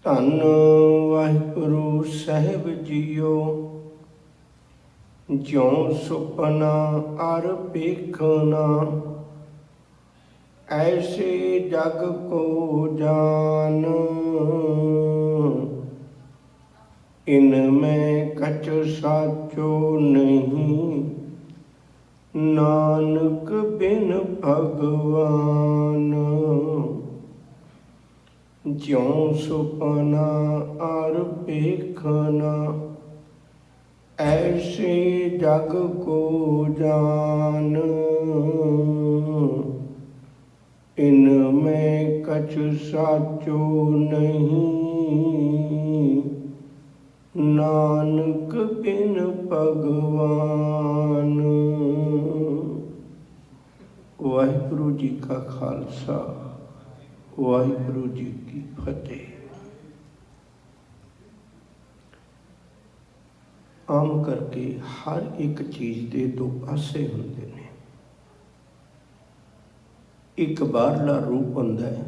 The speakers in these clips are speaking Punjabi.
ਧੰਨ ਵਾਹਿਗੁਰੂ ਸਾਹਿਬ ਜੀਓ, ਜਿਉ ਸੁਪਨਾ ਅਰ ਵੇਖਣਾ, ਐਸੇ ਜਗ ਕੋ ਜਾਨ। ਇਨ ਮੈਂ ਕਛ ਸਾਚੋ ਨਹੀਂ, ਨਾਨਕ ਬਿਨ ਭਗਵਾਨ। ਜਿਉ ਸੁਪਨਾ ਅਰ ਵੇਖਣਾ, ऐसे जग को जान। इनमें कछ साचो नहीं, नानक बिन भगवान। वाहिगुरु जी का खालसा, वाहिगुरु जी की फतेह। आम करके हर एक चीज़ के दो पासे होंदे ने। एक बाहरला रूप होंदा है,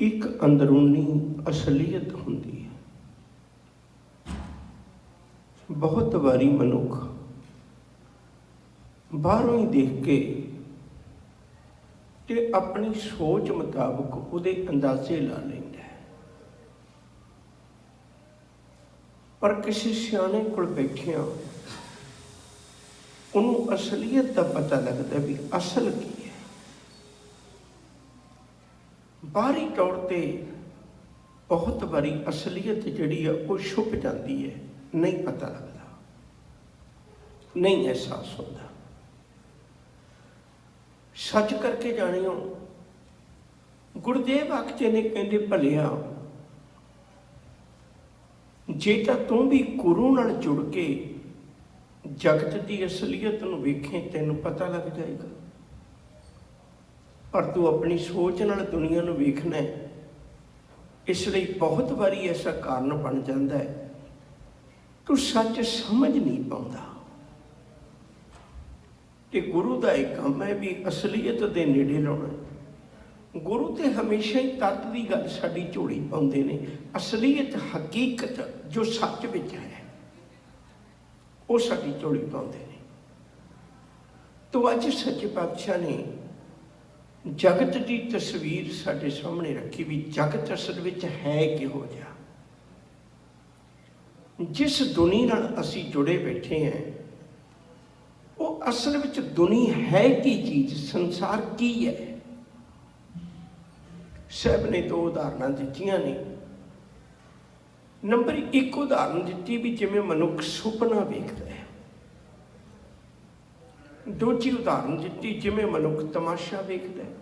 एक अंदरूनी असलीयत होंदी है। बहुत बारी मनुख बाहरों ही देख के ते अपनी सोच मुताबिक उहदे अंदाजे ला लैंदा है, पर किसी सियाने कोल बैठिया उन्होंने असलीयत का पता लगता भी असल की है। बाहरी तौर पर बहुत बारी असलीयत जिहड़ी है वो छुप जाती है, नहीं पता लगता, नहीं एहसास होता। सच करके जानियो, गुरुदेव आखते ने कहते भलिया, जे तो तू भी गुरु नाल जुड़ के जगत की असलीयत नूं वेखें, तैनूं पता लग जाएगा। पर तू अपनी सोच नाल दुनिया नूं वेखना है, इसलिए बहुत बारी ऐसा कारण बन जाता है तू सच समझ नहीं पाता। कि गुरु का एक काम है भी असलीयत के नेड़े लाना। गुरु तो हमेशा ही तत्त की गल साडी झोली पाउंदे ने। असलीयत हकीकत जो सच विच है वो साडी झोली पाउंदे ने। तो अज सच्चे पातशाह ने जगत की तस्वीर साडे सामने रखी भी जगत असल विच है किहो जिहा। जिस दुनिया नाल असीं जुड़े बैठे हैं वो असल विच दुनिया है की चीज़, संसार की है। साहब ने दो उदाहरण दित्तियां ने। नंबर एक उदाहरण दी भी जिवें मनुख सुपना वेखदा है, दूजी उदाहरण दी जिवें मनुख तमाशा वेखदा है।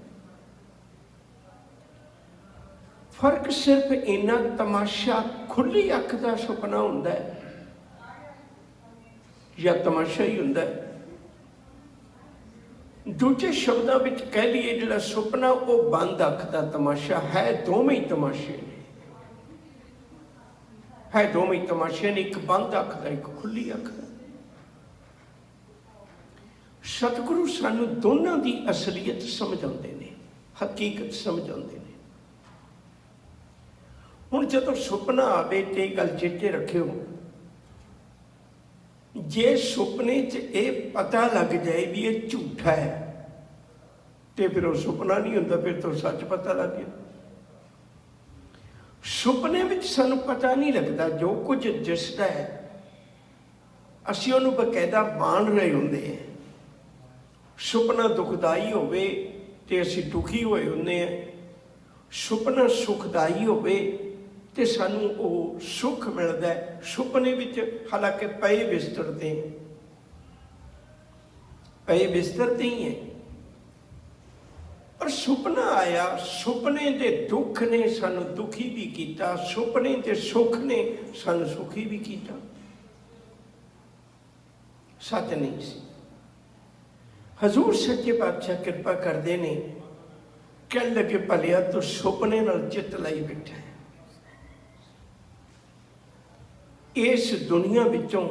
फर्क सिर्फ इन्ना, तमाशा खुली अख का सुपना हुंदा है या तमाशा ही हुंदा है। दूजे शब्दों में कह लीए जिहड़ा सुपना वो बंद अख का तमाशा है। दोवें ही तमाशे ने, है दोवें ही तमाशे ने, एक बंद अख का, एक खुली अख का। सतगुरु सानू दोनों की असलीयत समझाते हैं, हकीकत समझाते हैं। हुण जदों सुपना आवे ते गल चेते रखियो, जे सुपने च ये पता लग जाए भी ये झूठा है तो फिर वो सुपना नहीं होता, फिर तो सच पता लग गया। सुपने में सानू पता नहीं लगता, जो कुछ दिसदा है असीं उहनूं बकायदा मान रहे होंदे हैं। सुपना दुखदाई होवे ते असीं दुखी होए हुंदे हैं, सुपना सुखदाई होवे ते सानू वो सुख मिलता है। सुपने विच हालांकि पए बिस्तरते हैं, पए बिस्तरते ही हैं, पर सुपना आया, सुपने के दुख ने सानू दुखी भी किया, सुपने के सुख ने सानू सुखी भी किया। सच नहीं सी। हजूर सच्चे पातशाह कृपा करते ने, कह लगे भलिया तू सुपने नाल चित लाई बैठा है। इस दुनिया विचों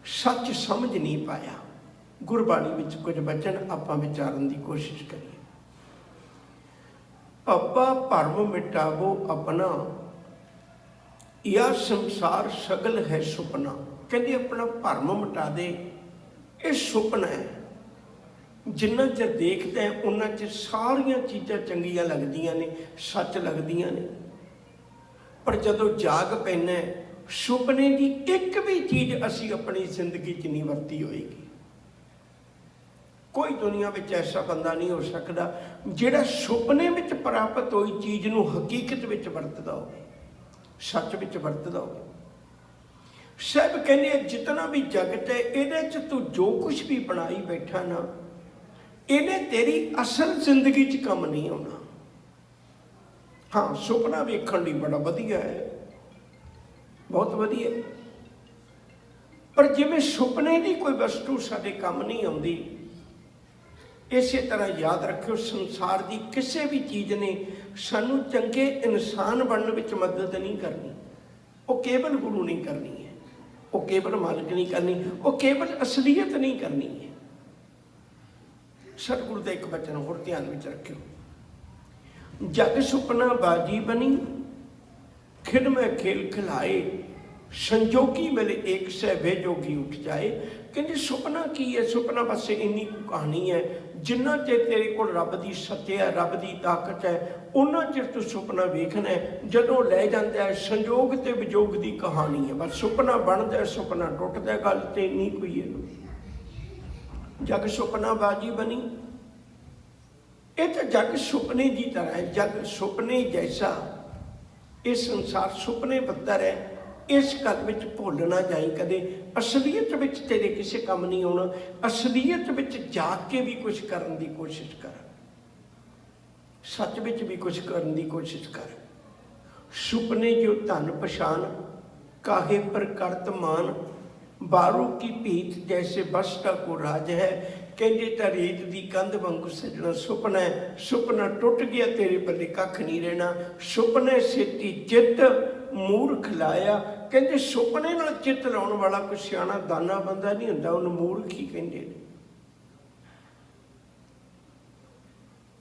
सच समझ नहीं पाया। गुरबाणी विच कुछ वचन आपां विचारन की कोशिश करिए। अब्बा भरम मिटावो अपना, या संसार सगल है सुपना। कहते अपना भरम मिटा दे, ये सुपना है। जिन्ना चर देखते हैं उन्ना चर सारिया चीज़ां चंगियां लगदियां ने, सच लगदियां ने। पर जदों जाग पैना सुपने की एक भी चीज़ असी अपनी जिंदगी च नहीं वरती होएगी। कोई दुनिया में ऐसा बंदा नहीं हो सकता जिहड़ा सुपने में प्राप्त हुई चीज़ नूं हकीकत में वरतदा हो, सच में वरतदा हो। सब कहने जितना भी जगत है इहदे च तू जो कुछ भी बनाई बैठा ना, इन्हें तेरी असल जिंदगी च कम नहीं आना। हाँ, सुपना वेखण लई बड़ा वधिया है, बहुत वधिया, पर जिवें सुपने की कोई वस्तु साडे काम नहीं आउंदी, इस तरह याद रखियो संसार की किसी भी चीज़ ने सानू चंगे इंसान बनने में मदद नहीं करनी। वो केवल गुरु नहीं करनी है, वो केवल मालिक नहीं करनी, वो केवल असलीयत नहीं करनी है। सतगुरु का एक वचन होर ध्यान में रखियो, जग सुपना बाजी बनी, खिड़ में खेल खिलाए, संजोगी मिले एक से बेजोगी उठ जाए। कहते सुपना की है? सुपना बस इन्नी कहानी है, जिन्ना चेर तेरे को रब की सत्य है, रब की ताकत है, उन्ना चेर तू सुपना वेखना है। जदों लै जाता है संजोग ते विजोग की कहानी है। बस सुपना बनता है, सुपना टुटता है, गल तो इन्नी कोई है। जग सुपना बाजी बनी, ये तो जग सुपने की तरह है, जग सुपने जैसा। ये संसार सुपने बदतर है, इस गल में भुल ना जाई कदे। असलीयत में तेरे किसी काम नहीं आना, असलीयत में जाग के भी कुछ करने की कोशिश कर, सच में भी कुछ करने की कोशिश कर। सुपने जो धन पछान, काहे पर करत मान, बारों की पीत जैसे बसता को राज है। कहते तो रेत की कंध वांगू सजना सुपना है, सुपना टुट गया तेरे पल्ले कख नहीं रहना। सुपने सेती चित मूर्ख लाया। कहते सुपने नाल चित लाने वाला कोई सियाणा दाना बंदा नहीं होंदा, उन्हें मूर्ख ही कहते।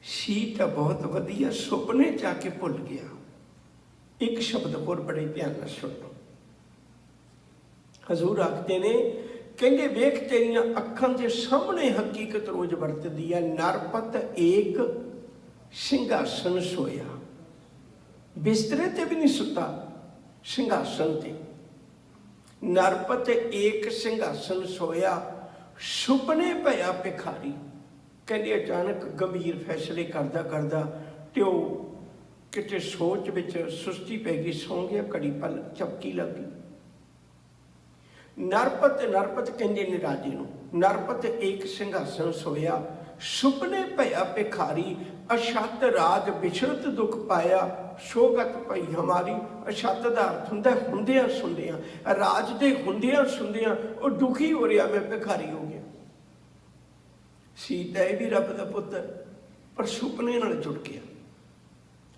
सी तो बहुत वधिया, सुपने जाके भुल गया। एक शब्द होर बड़े ध्यान नाल सुनो, हजूर आखते ने, कहते वेख तेरिया अखां के सामने हकीकत रोज वरतदी है। नरपत एक सिंघासन सोया, बिस्तरे ते भी नहीं सुता, सिंघासन ते। नरपत एक सिंघासन सोया, सुपने पया भिखारी। कहते अचानक गंभीर फैसले करदा करदा तो किते सोच विच सुस्ती पै गई, सौ गया, घड़ी पल झपकी लग गई। नरपत नरपत कहते ने राजे नूं, नरपत एक सिंघासन सोया, सुपने पया भिखारी। अछत राज बिछड़त दुख पाया, सोगत पई हमारी। अछत का अर्थ हुंदा हुंदियां सुनदियां, राज दे हुंदियां सुनदियां वो दुखी हो रहा, मैं भिखारी हो गया। सीता भी रब का पुत्र, पर सुपने नाल जुड़ गया,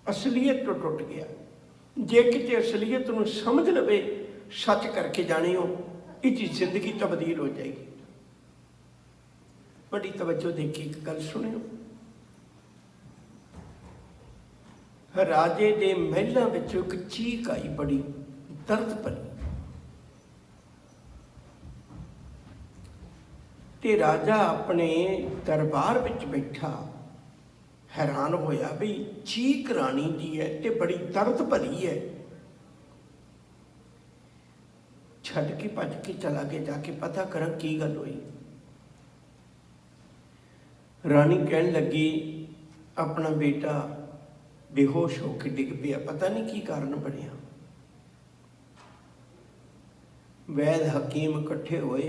असलीयत तो टुट गया। जे किते असलीयत नूं समझ लवे, सच करके जाने हो, इसकी जिंदगी तब्दील हो जाएगी। बड़ी तवज्जो देखी, एक गल सुनियो। राजे दे महलों में एक चीख आई, बड़ी दर्द भरी। ते राजा अपने दरबार में बैठा हैरान होया भी चीख राणी दी है ते बड़ी दर्द भरी है। छड़ के भज के चला के जाके पता करा की गल हुई। रानी कहन लगी अपना बेटा बेहोश होकर डिग पिया, पता नहीं की कारण बनया। वैद हकीम इकट्ठे होए,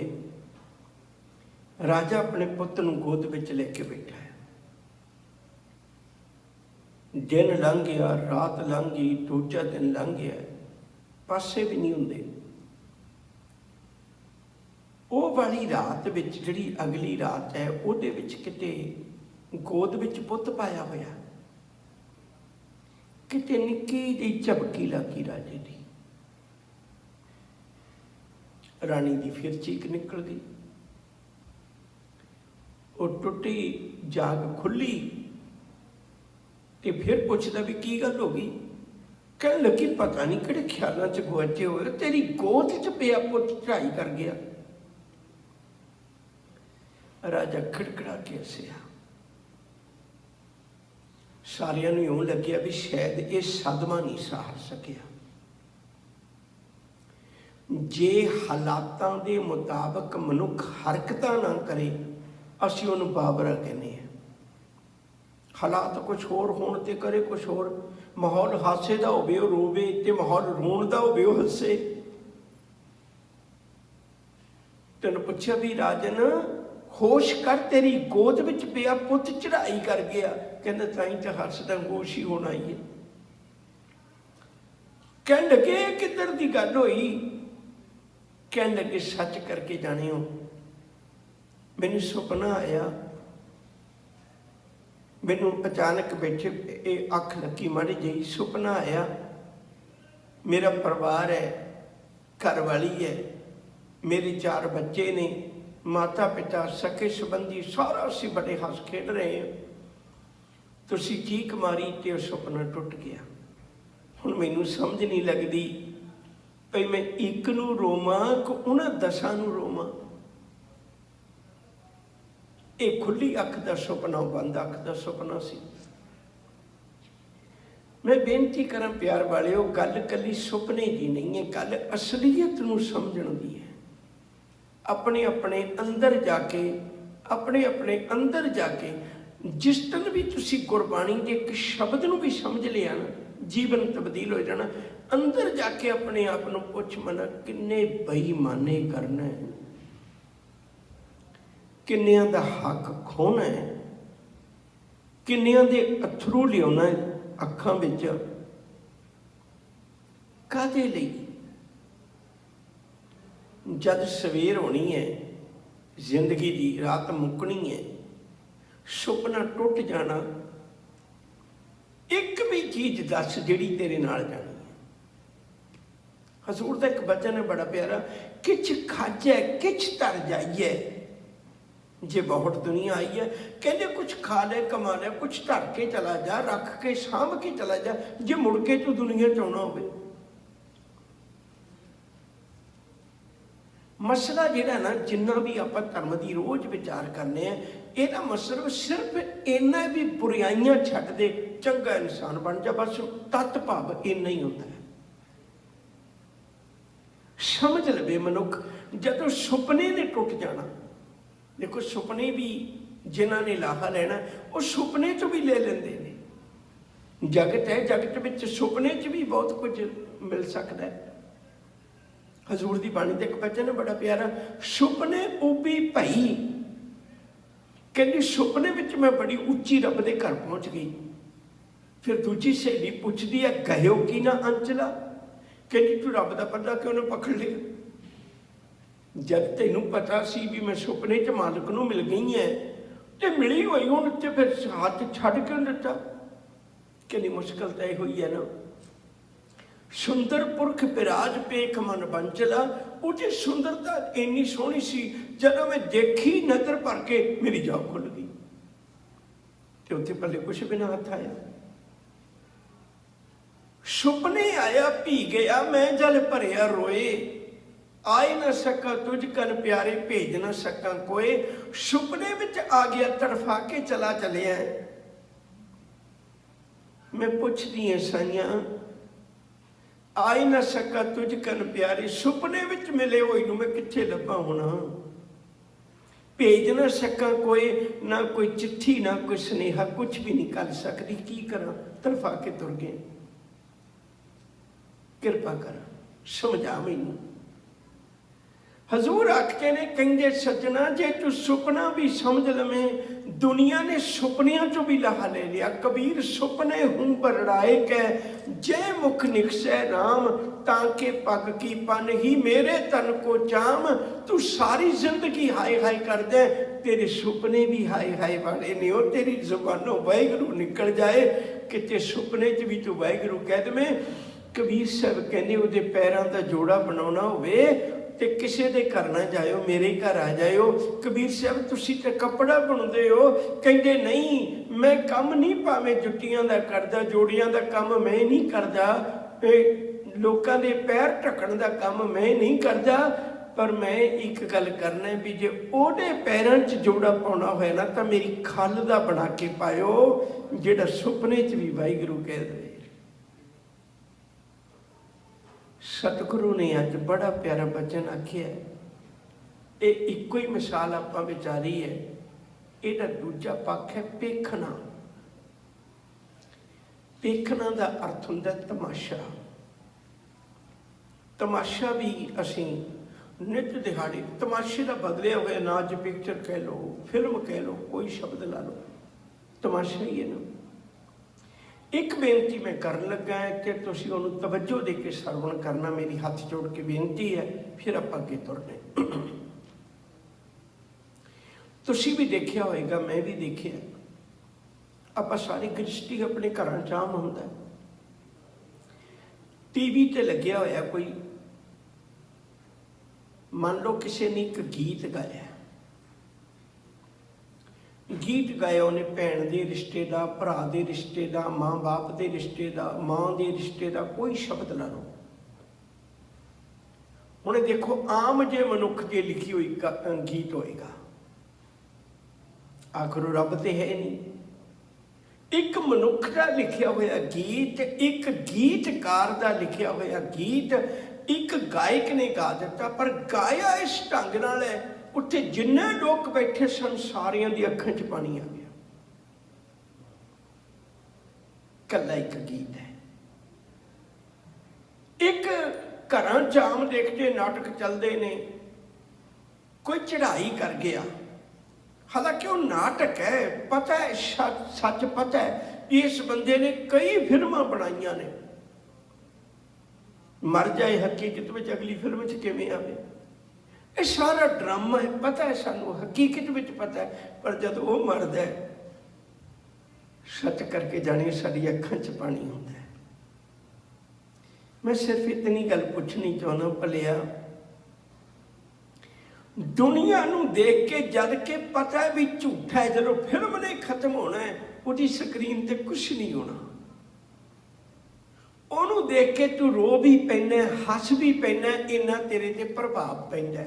राजा अपने पुत्र नूं गोद विच लेके बैठा है। दिन लंघ गया, रात लंघ गई, दूजा दिन लंघ गया, पासे भी नहीं हुंदे। वो वाली रात विच जिहड़ी अगली रात है, उहदे विच किते गोद विच पुੱਤ पाया होया, किते निक्की जी झपकी लगी राजे दी। रानी दी फिर चीख निकल गई, वो टुटी जाग खुली ਤੇ ਫਿਰ ਪੁੱਛਦਾ ਵੀ ਕੀ ਗੱਲ ਹੋ ਗਈ। ਕਹਿਣ ਲੱਗੀ ਪਤਾ ਨਹੀਂ ਕਿਹੜੇ ਖਿਆਲਾਂ 'ਚ ਗੁਆਚੇ ਹੋਏ, ਤੇਰੀ ਗੋਦ 'ਚ ਪਿਆ ਪੁੱਤ ਚੜਾਈ ਕਰ ਗਿਆ। ਰਾਜਾ ਖੜਖੜਾ ਕੇ ਹੱਸਿਆ। ਸਾਰਿਆਂ ਨੂੰ ਇਉਂ ਲੱਗਿਆ ਵੀ ਸ਼ਾਇਦ ਇਹ ਸਦਮਾ ਨਹੀਂ ਸਹਾਰ ਸਕਿਆ। ਜੇ ਹਾਲਾਤਾਂ ਦੇ ਮੁਤਾਬਕ ਮਨੁੱਖ ਹਰਕਤਾਂ ਨਾ ਕਰੇ, ਅਸੀਂ ਉਹਨੂੰ ਬਾਬਰਾ ਕਹਿੰਦੇ ਹਾਂ। ਹਾਲਾਤ ਕੁਛ ਹੋਰ ਹੋਣ ਤੇ ਕਰੇ ਕੁਛ ਹੋਰ। ਮਾਹੌਲ ਹਾਸੇ ਦਾ ਹੋਵੇ ਉਹ ਰੋਵੇ, ਤੇ ਮਾਹੌਲ ਰੋਣ ਦਾ ਹੋਵੇ ਉਹ ਹੱਸੇ। ਤੈਨੂੰ ਪੁੱਛਿਆ ਵੀ ਰਾਜਨ ਹੋਸ਼ ਕਰ, ਤੇਰੀ ਗੋਦ ਵਿੱਚ ਪਿਆ ਪੁੱਤ ਚੜਾਈ ਕਰ ਗਿਆ। ਕਹਿੰਦਾ ਤਾਂ ਹੀ ਤਾਂ ਹੱਸਦਾ, ਹੋਸ਼ ਹੀ ਹੋਣਾ ਹੀ ਹੈ। ਕਹਿਣ ਲੱਗੇ ਕਿੱਧਰ ਦੀ ਗੱਲ ਹੋਈ। ਕਹਿਣ ਲੱਗੇ ਸੱਚ ਕਰਕੇ ਜਾਣਿਓ, ਮੈਨੂੰ ਸੁਪਨਾ ਆਇਆ। ਮੈਨੂੰ ਅਚਾਨਕ ਬੈਠੇ ਇਹ ਅੱਖ ਲੱਗੀ ਮਾੜੀ ਜਿਹੀ, ਸੁਪਨਾ ਆਇਆ ਮੇਰਾ ਪਰਿਵਾਰ ਹੈ, ਘਰ ਵਾਲੀ ਹੈ, ਮੇਰੇ 4 ਬੱਚੇ ਨੇ, ਮਾਤਾ ਪਿਤਾ ਸਕੇ ਸੰਬੰਧੀ ਸਾਰਾ ਅਸੀਂ ਬੜੇ ਹੱਸ ਖੇਡ ਰਹੇ ਹਾਂ। ਤੁਸੀਂ ਚੀਕ ਮਾਰੀ ਤੇ ਉਹ ਸੁਪਨਾ ਟੁੱਟ ਗਿਆ। ਹੁਣ ਮੈਨੂੰ ਸਮਝ ਨਹੀਂ ਲੱਗਦੀ ਭਈ ਮੈਂ ਇੱਕ ਨੂੰ ਰੋਵਾਂ ਕਿ ਉਹਨਾਂ 10 ਨੂੰ ਰੋਵਾਂ। ਇਹ ਖੁੱਲੀ ਅੱਖ ਦਾ ਸੁਪਨਾ, ਬੰਦ ਅੱਖ ਦਾ ਸੁਪਨਾ ਸੀ। ਮੈਂ ਬੇਨਤੀ ਕਰਾਂ ਪਿਆਰ ਵਾਲਿਓ, ਗੱਲ ਕੱਲੀ ਸੁਪਨੇ ਦੀ ਨਹੀਂ ਹੈ, ਗੱਲ ਅਸਲੀਅਤ ਨੂੰ ਸਮਝਣ ਦੀ ਹੈ। ਆਪਣੇ ਆਪਣੇ ਅੰਦਰ ਜਾ ਕੇ, ਆਪਣੇ ਆਪਣੇ ਅੰਦਰ ਜਾ ਕੇ ਜਿਸ ਦਿਨ ਵੀ ਤੁਸੀਂ ਗੁਰਬਾਣੀ ਦੇ ਇੱਕ ਸ਼ਬਦ ਨੂੰ ਵੀ ਸਮਝ ਲਿਆ ਨਾ, ਜੀਵਨ ਤਬਦੀਲ ਹੋ ਜਾਣਾ। ਅੰਦਰ ਜਾ ਕੇ ਆਪਣੇ ਆਪ ਨੂੰ ਪੁੱਛ ਮਨਾ, ਕਿੰਨੇ ਬੇਈਮਾਨੇ ਕਰਨਾ ਹੈ, ਕਿੰਨਿਆਂ ਦਾ ਹੱਕ ਖੋਹਣਾ ਹੈ, ਕਿੰਨਿਆਂ ਦੇ ਅਥਰੂ ਲਿਆਉਣਾ ਅੱਖਾਂ ਵਿੱਚ, ਕਾਹਦੇ ਲਈ। ਜਦ ਸਵੇਰ ਹੋਣੀ ਹੈ, ਜ਼ਿੰਦਗੀ ਦੀ ਰਾਤ ਮੁੱਕਣੀ ਹੈ, ਸੁਪਨਾ ਟੁੱਟ ਜਾਣਾ, ਇੱਕ ਵੀ ਚੀਜ਼ ਦੱਸ ਜਿਹੜੀ ਤੇਰੇ ਨਾਲ ਜਾਣੀ ਹੈ। ਹਜ਼ੂਰ ਦਾ ਇੱਕ ਬਚਨ ਹੈ ਬੜਾ ਪਿਆਰਾ, ਕਿਛ ਖਾਜੈ ਕਿਛ ਤਰ ਜਾਈਏ, ਜੇ ਬਹੁਤ ਦੁਨੀਆ ਆਈ ਹੈ। ਕਹਿੰਦੇ ਕੁਛ ਖਾ ਲੈ ਕਮਾ ਲੈ, ਕੁਛ ਧਰ ਕੇ ਚਲਾ ਜਾ, ਰੱਖ ਕੇ ਸਾਂਭ ਕੇ ਚਲਾ ਜਾ, ਜੇ ਮੁੜ ਕੇ ਤੂੰ ਦੁਨੀਆ 'ਚ ਆਉਣਾ ਹੋਵੇ। ਮਸਲਾ ਜਿਹੜਾ ਨਾ, ਜਿੰਨਾ ਵੀ ਆਪਾਂ ਧਰਮ ਦੀ ਰੋਜ਼ ਵਿਚਾਰ ਕਰਨੇ ਆ, ਇਹਦਾ ਮਸਲਾ ਸਿਰਫ ਇੰਨਾ ਵੀ ਬੁਰਾਈਆਂ ਛੱਡ ਦੇ, ਚੰਗਾ ਇਨਸਾਨ ਬਣ ਜਾ, ਬਸ ਤੱਤ ਭਾਵ ਇੰਨਾ ਹੀ ਹੁੰਦਾ ਹੈ। ਸਮਝ ਲਵੇ ਮਨੁੱਖ, ਜਦੋਂ ਸੁਪਨੇ ਨੇ ਟੁੱਟ ਜਾਣਾ। ਦੇਖੋ ਸੁਪਨੇ ਵੀ ਜਿਨ੍ਹਾਂ ਨੇ ਲਾਹਾ ਲੈਣਾ, ਉਹ ਸੁਪਨੇ 'ਚ ਵੀ ਲੈ ਲੈਂਦੇ ਨੇ। ਜਗਤ ਹੈ, ਜਗਤ ਵਿੱਚ ਸੁਪਨੇ 'ਚ ਵੀ ਬਹੁਤ ਕੁਝ ਮਿਲ ਸਕਦਾ ਹੈ। ਹਜ਼ੂਰ ਦੀ ਬਾਣੀ ਦੇ ਇੱਕ ਬਚਨ ਹੈ ਬੜਾ ਪਿਆਰਾ, ਸੁਪਨੇ ਉਬੀ ਭਈ। ਕਹਿੰਦੀ ਸੁਪਨੇ ਵਿੱਚ ਮੈਂ ਬੜੀ ਉੱਚੀ ਰੱਬ ਦੇ ਘਰ ਪਹੁੰਚ ਗਈ। ਫਿਰ ਦੂਜੀ ਸਹੇਲੀ ਪੁੱਛਦੀ ਹੈ, ਗਇਓ ਕੀ ਨਾ ਅੰਚਲਾ। ਕਹਿੰਦੀ ਤੂੰ ਰੱਬ ਦਾ ਪੱਲਾ ਕਿਉਂ ਨਾ ਪਕੜ ਲਿਆ। ਜਦ ਤੈਨੂੰ ਪਤਾ ਸੀ ਵੀ ਮੈਂ ਸੁਪਨੇ 'ਚ ਮਾਲਕ ਨੂੰ ਮਿਲ ਗਈ ਹੈ ਤੇ ਮਿਲੀ ਹੋਈ ਹੁਣ, ਤੇ ਫਿਰ ਹੱਥ ਛੱਡ ਕਿਉਂ ਦਿੱਤਾ। ਕਹਿੰਦੀ ਮੁਸ਼ਕਲ ਤਾਂ ਇਹ ਹੋਈ ਹੈ ਨਾ, ਸੁੰਦਰ ਪੁਰਖ ਬਿਰਾਜ ਪੇਖ ਮਨ ਬੰਚਲਾ। ਉਹਦੀ ਸੁੰਦਰਤਾ ਇੰਨੀ ਸੋਹਣੀ ਸੀ, ਜਦੋਂ ਮੈਂ ਦੇਖੀ ਨਜ਼ਰ ਭਰ ਕੇ ਮੇਰੀ ਜਾਨ ਖੁੱਲ ਗਈ, ਤੇ ਉੱਥੇ ਪੱਲੇ ਕੁਛ ਵੀ ਨਾ ਹੱਥ ਆਇਆ। ਸੁਪਨੇ ਆਇਆ ਭੀ ਗਿਆ ਮੈਂ ਜਲ ਭਰਿਆ ਰੋਏ, ਆਏ ਨਾ ਸਕਾ ਤੁਝ ਕਨ ਪਿਆਰੇ ਭੇਜ ਨਾ ਸਕਾਂ ਕੋਏ। ਸੁਪਨੇ ਵਿੱਚ ਆ ਗਿਆ, ਤੜਫਾ ਕੇ ਚਲਿਆ। ਮੈਂ ਪੁੱਛਦੀ ਹਾਂ ਸਾਈਆਂ, ਆਏ ਨਾ ਸਕਾ ਤੁਝ ਕਨ ਪਿਆਰੇ, ਸੁਪਨੇ ਵਿੱਚ ਮਿਲੇ ਹੋਈ ਨੂੰ ਮੈਂ ਕਿੱਥੇ ਲੱਭਾਂ ਹੋਣਾ। ਭੇਜ ਨਾ ਸਕਾਂ ਕੋਏ, ਨਾ ਕੋਈ ਚਿੱਠੀ ਨਾ ਕੋਈ ਸੁਨੇਹਾ, ਕੁਛ ਵੀ ਨਹੀਂ ਕਰ ਸਕਦੀ, ਕੀ ਕਰਾਂ। ਤੜਫਾ ਕੇ ਤੁਰ ਗਏ। ਕਿਰਪਾ ਕਰ ਸਮਝਾ ਮੈਨੂੰ। ਹਜ਼ੂਰ ਆਖਦੇ ਨੇ, ਕਹਿੰਦੇ ਸੱਜਣਾ ਜੇ ਤੂੰ ਸੁਪਨਾ ਵੀ ਸਮਝ ਲਵੇਂ, ਦੁਨੀਆ ਨੇ ਸੁਪਨਿਆਂ ਚੋਂ ਵੀ ਲਾਹਾ ਲੈ ਲਿਆ। ਕਬੀਰ ਸੁਪਨੇ ਹੂੰ ਬਰੜਾਏ ਕੈ, ਜੇ ਮੁਖ ਨਿਕਸੈ ਰਾਮ, ਤਾਂ ਕਿ ਪੱਗ ਕੀ ਪਨ ਹੀ ਮੇਰੇ ਤਨ ਕੋ ਚਾਮ। ਤੂੰ ਸਾਰੀ ਜ਼ਿੰਦਗੀ ਹਾਏ ਹਾਏ ਕਰਦਾ, ਤੇਰੇ ਸੁਪਨੇ ਵੀ ਹਾਏ ਹਾਏ ਵਾਲੇ ਨੇ। ਉਹ ਤੇਰੀ ਜ਼ੁਬਾਨੋਂ ਵਾਹਿਗੁਰੂ ਨਿਕਲ ਜਾਏ, ਕਿਤੇ ਸੁਪਨੇ 'ਚ ਵੀ ਤੂੰ ਵਾਹਿਗੁਰੂ ਕਹਿ ਦੇਵੇਂ। ਕਬੀਰ ਸਾਹਿਬ ਕਹਿੰਦੇ ਉਹਦੇ ਪੈਰਾਂ ਦਾ ਜੋੜਾ ਬਣਾਉਣਾ ਹੋਵੇ, ਤੇ ਕਿਸੇ ਦੇ ਘਰ ਨਾ ਜਾਇਓ, ਮੇਰੇ ਘਰ ਆ ਜਾਇਓ। ਕਬੀਰ ਸਾਹਿਬ ਤੁਸੀਂ ਤੇ ਕੱਪੜਾ ਬੁਣਦੇ ਹੋ। ਕਹਿੰਦੇ ਨਹੀਂ, ਮੈਂ ਕੰਮ ਨਹੀਂ ਭਾਵੇਂ ਜੁੱਤੀਆਂ ਦਾ ਕਰਦਾ, ਜੋੜੀਆਂ ਦਾ ਕੰਮ ਮੈਂ ਨਹੀਂ ਕਰਦਾ, ਲੋਕਾਂ ਦੇ ਪੈਰ ਢੱਕਣ ਦਾ ਕੰਮ ਮੈਂ ਨਹੀਂ ਕਰਦਾ, ਪਰ ਮੈਂ ਇੱਕ ਗੱਲ ਕਰਨਾ ਵੀ ਜੇ ਉਹਦੇ ਪੈਰਾਂ 'ਚ ਜੋੜਾ ਪਾਉਣਾ ਹੋਇਆ ਨਾ ਤਾਂ ਮੇਰੀ ਖੱਲ ਦਾ ਬਣਾ ਕੇ ਪਾਇਓ, ਜਿਹੜਾ ਸੁਪਨੇ 'ਚ ਵੀ ਵਾਹਿਗੁਰੂ ਕਹਿ ਦੇਵੇ। ਸਤਿਗੁਰੂ ਨੇ ਅੱਜ ਬੜਾ ਪਿਆਰਾ ਬਚਨ ਆਖਿਆ। ਇਹ ਇੱਕੋ ਹੀ ਮਿਸਾਲ ਆਪਾਂ ਵਿਚਾਰੀ ਹੈ। ਇਹਦਾ ਦੂਜਾ ਪੱਖ ਹੈ ਪੇਖਣਾ। ਪੇਖਣਾ ਦਾ ਅਰਥ ਹੁੰਦਾ ਤਮਾਸ਼ਾ। ਤਮਾਸ਼ਾ ਵੀ ਅਸੀਂ ਨਿੱਤ ਦਿਹਾੜੇ ਤਮਾਸ਼ੇ ਦਾ ਬਦਲਿਆ ਹੋਇਆ ਨਾਚ, ਪਿਕਚਰ ਕਹਿ ਲਓ, ਫਿਲਮ ਕਹਿ ਲਓ, ਕੋਈ ਸ਼ਬਦ ਲਾ ਲਓ, ਤਮਾਸ਼ਾ ਹੀ ਹੈ ਨਾ। ਇੱਕ ਬੇਨਤੀ ਮੈਂ ਕਰਨ ਲੱਗਾ ਹੈ ਕਿ ਤੁਸੀਂ ਉਹਨੂੰ ਤਵੱਜੋ ਦੇ ਕੇ ਸਰਵਣ ਕਰਨਾ, ਮੇਰੀ ਹੱਥ ਜੋੜ ਕੇ ਬੇਨਤੀ ਹੈ, ਫਿਰ ਆਪਾਂ ਅੱਗੇ ਤੁਰਨੇ। ਤੁਸੀਂ ਵੀ ਦੇਖਿਆ ਹੋਏਗਾ, ਮੈਂ ਵੀ ਦੇਖਿਆ, ਆਪਾਂ ਸਾਰੀ ਗ੍ਰਿਸ਼ਟੀ ਆਪਣੇ ਘਰਾਂ 'ਚ ਆਮ ਹੁੰਦਾ। ਟੀਵੀ ਤੇ ਲੱਗਿਆ ਹੋਇਆ ਕੋਈ, ਮੰਨ ਲਓ ਕਿਸੇ ਨੇ ਇੱਕ ਗੀਤ ਗਾਇਆ, ਗੀਤ ਗਾਇਆ ਉਹਨੇ ਭੈਣ ਦੇ ਰਿਸ਼ਤੇ ਦਾ, ਭਰਾ ਦੇ ਰਿਸ਼ਤੇ ਦਾ, ਮਾਂ ਬਾਪ ਦੇ ਰਿਸ਼ਤੇ ਦਾ, ਮਾਂ ਦੇ ਰਿਸ਼ਤੇ ਦਾ, ਕੋਈ ਸ਼ਬਦ ਲਾ ਲਓ। ਹੁਣ ਦੇਖੋ, ਆਮ ਜੇ ਮਨੁੱਖ ਜੇ ਲਿਖੀ ਹੋਈ ਗੀਤ ਹੋਏਗਾ, ਆਖਰ ਰੱਬ ਤੇ ਹੈ ਨਹੀਂ। ਇੱਕ ਮਨੁੱਖ ਦਾ ਲਿਖਿਆ ਹੋਇਆ ਗੀਤ, ਇੱਕ ਗੀਤਕਾਰ ਦਾ ਲਿਖਿਆ ਹੋਇਆ ਗੀਤ ਇੱਕ ਗਾਇਕ ਨੇ ਗਾ ਦਿੱਤਾ, ਪਰ ਗਾਇਆ ਇਸ ਢੰਗ ਨਾਲ ਹੈ, ਉੱਥੇ ਜਿੰਨੇ ਲੋਕ ਬੈਠੇ ਸਨ ਸਾਰਿਆਂ ਦੀ ਅੱਖਾਂ 'ਚ ਪਾਣੀ ਆ ਗਿਆ। ਕੱਲਾ ਇੱਕ ਗੀਤ ਹੈ। ਇੱਕ ਘਰਾਂ 'ਚ ਆਮ ਦੇਖਦੇ ਨਾਟਕ ਚੱਲਦੇ ਨੇ, ਕੋਈ ਚੜ੍ਹਾਈ ਕਰ ਗਿਆ, ਹਾਲਾਂਕਿ ਉਹ ਨਾਟਕ ਹੈ, ਪਤਾ ਹੈ ਸੱਚ ਪਤਾ ਹੈ, ਇਸ ਬੰਦੇ ਨੇ ਕਈ ਫਿਲਮਾਂ ਬਣਾਈਆਂ ਨੇ, ਮਰ ਜਾਏ ਹਕੀਕਤ ਵਿੱਚ ਅਗਲੀ ਫਿਲਮ 'ਚ ਕਿਵੇਂ ਆਵੇ, ਇਹ ਸਾਰਾ ਡਰਾਮਾ ਹੈ, ਪਤਾ ਹੈ ਸਾਨੂੰ, ਹਕੀਕਤ ਵਿੱਚ ਪਤਾ ਹੈ, ਪਰ ਜਦੋਂ ਉਹ ਮਰਦਾ ਹੈ, ਸੱਚ ਕਰਕੇ ਜਾਣੀ ਸਾਡੀ ਅੱਖਾਂ 'ਚ ਪਾਣੀ ਹੁੰਦਾ ਹੈ। ਮੈਂ ਸਿਰਫ ਇਤਨੀ ਗੱਲ ਪੁੱਛਣੀ ਚਾਹੁੰਦਾ, ਭਲਿਆ ਦੁਨੀਆ ਨੂੰ ਦੇਖ ਕੇ ਜਦ ਕਿ ਪਤਾ ਹੈ ਵੀ ਝੂਠਾ ਹੈ, ਜਦੋਂ ਫਿਲਮ ਨੇ ਖਤਮ ਹੋਣਾ ਹੈ, ਉਹਦੀ ਸਕਰੀਨ ਤੇ ਕੁਛ ਨਹੀਂ ਹੋਣਾ, ਉਹਨੂੰ ਦੇਖ ਕੇ ਤੂੰ ਰੋ ਵੀ ਪੈਂਦਾ, ਹੱਸ ਵੀ ਪੈਂਦਾ, ਇੰਨਾ ਤੇਰੇ ਤੇ ਪ੍ਰਭਾਵ ਪੈਂਦਾ।